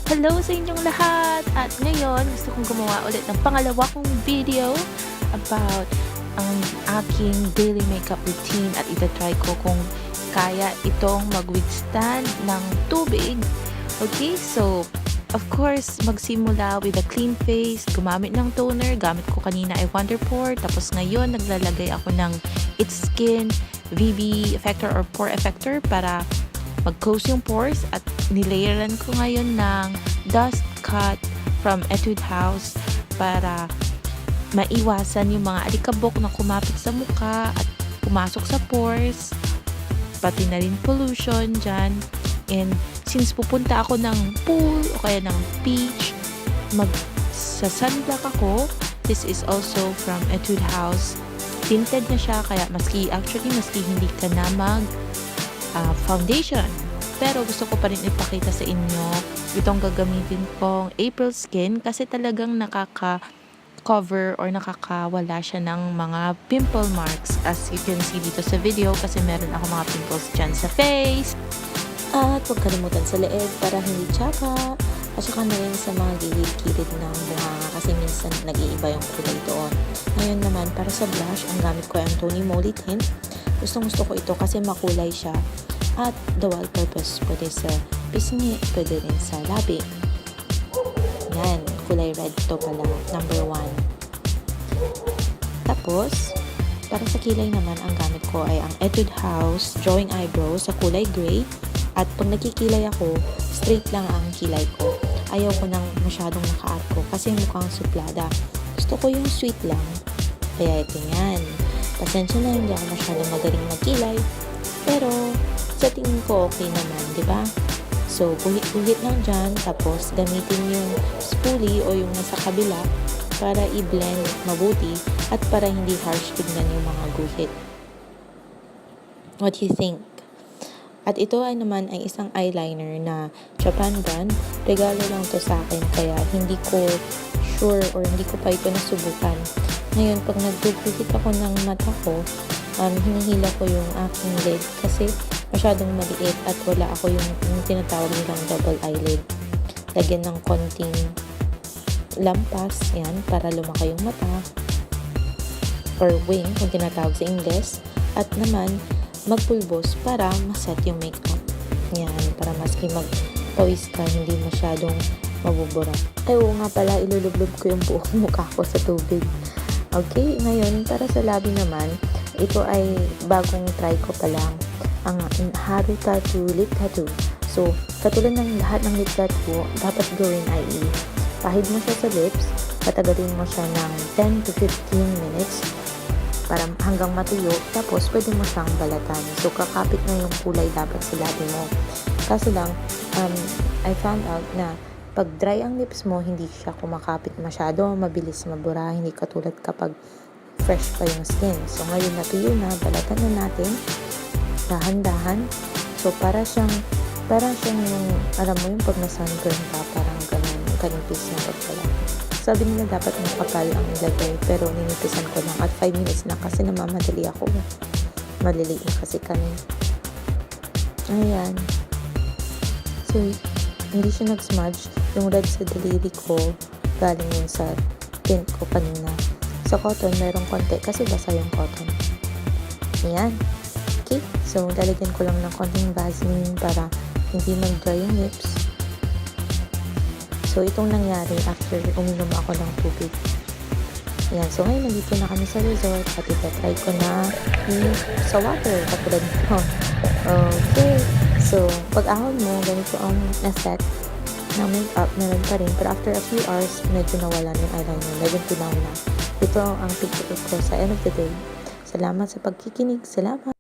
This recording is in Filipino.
Hello sa inyong lahat! At ngayon, gusto kong gumawa ulit ng pangalawa kong video about ang aking daily makeup routine at itatry ko kung kaya itong mag-withstand ng tubig. Okay, so of course, magsimula with a clean face, gumamit ng toner, gamit ko kanina ay Wonderpore, tapos ngayon naglalagay ako ng It's Skin VB Effector or Pore Effector para mag-close yung pores at nilayeran ko ngayon ng Dust Cut from Etude House para maiwasan yung mga alikabok na kumapit sa mukha at pumasok sa pores, pati na rin pollution dyan. And since pupunta ako ng pool o kaya ng beach, sa sunblock ako. This is also from Etude House. Tinted na siya, kaya maski hindi ka na foundation. Pero gusto ko pa rin ipakita sa inyo itong gagamitin kong April Skin kasi talagang nakaka-cover or nakakawala siya ng mga pimple marks, as you can see dito sa video, kasi meron ako mga pimples dyan sa face. At huwag kalimutan sa leeg para hindi tsaka. At saka na rin sa mga gilid-gilid ng mukha kasi minsan nag-iiba yung kulay doon. Ngayon naman, para sa blush, ang gamit ko ay ang Tony Moly Tint. Gustong-gusto ko ito kasi makulay siya. At dual purpose, pwede sa pisngi, pwede rin sa labi. Yan, kulay red ito pala, number 1. Tapos, para sa kilay naman, ang gamit ko ay ang Etude House Drawing Eyebrows sa kulay gray. At pag nagkikilay ako, straight lang ang kilay ko. Ayaw ko nang masyadong naka-arco kasi mukhang suplada. Gusto ko yung sweet lang. Kaya ito yan. Pasensya na, hindi ako masyadong magaling magkilay. Pero, sa tingin ko okay naman, di ba? So, guhit-guhit lang dyan. Tapos, gamitin yung spoolie o yung nasa kabila para i-blend mabuti at para hindi harsh tignan yung mga guhit. What do you think? At ito ay naman ay isang eyeliner na Japan brand. Regalo lang to sa akin kaya hindi ko sure or hindi ko pa ito nasubukan. Ngayon, pag nagguguhit ako ng mata ko, hinihila ko yung aking lid kasi masyadong maliit at wala ako yung tinatawag nilang double eyelid. Lagyan ng konting lampas, yan, para lumaki yung mata or wing, kung tinatawag sa English. At naman, magpulbos para maset yung makeup. Yan, para maski magpawis ka, hindi masyadong mabubura. Ay, oo nga pala, ilulublob ko yung buong mukha ko sa tubig. Okay, ngayon, para sa labi naman, ito ay bagong try ko pa lang, ang Haru Tattoo Lip Tattoo. So, katulad ng lahat ng lip tattoo, dapat gawin ay pahid mo siya sa lips, patagalin mo siya ng 10 to 15 minutes, para hanggang matuyo, tapos pwede mo siyang balatan. So, kakapit na yung kulay dapat sa labi mo. Kaso lang, I found out na pag dry ang lips mo, hindi siya kumakapit masyado, mabilis mabura, hindi katulad kapag fresh pa yung skin. So, ngayon natuyo na, balatan na natin, dahan-dahan. So, para siyang yung, alam mo yung pag na-sunburn ka, parang ganun, kanipis na pagbalat. Sabi nila dapat makapal ang ilagay, pero ninipisan ko lang at 5 minutes na kasi namamadali ako. Maliliit na kasi kami. Ayan. So, hindi siya nag-smudge. Yung red sa daliri ko, galing yun sa tint ko kanina. Sa cotton, merong konti kasi basa yung cotton. Ayan. Okay. So, lalagyan ko lang ng konting Vaseline para hindi mag-dry yung lips. So, itong nangyari after uminom ako ng tubig. Ayan. So, ngayon nandito na kami sa resort at itatry ko na sa water. Katulad nito. Okay. So, pag ahon mo, ganito ang effect ng makeup. Meron pa rin. Pero after a few hours, medyo nawala yung eyeliner. Medyo tunaw na. Ito ang picture ko sa end of the day. Salamat sa pagkikinig. Salamat!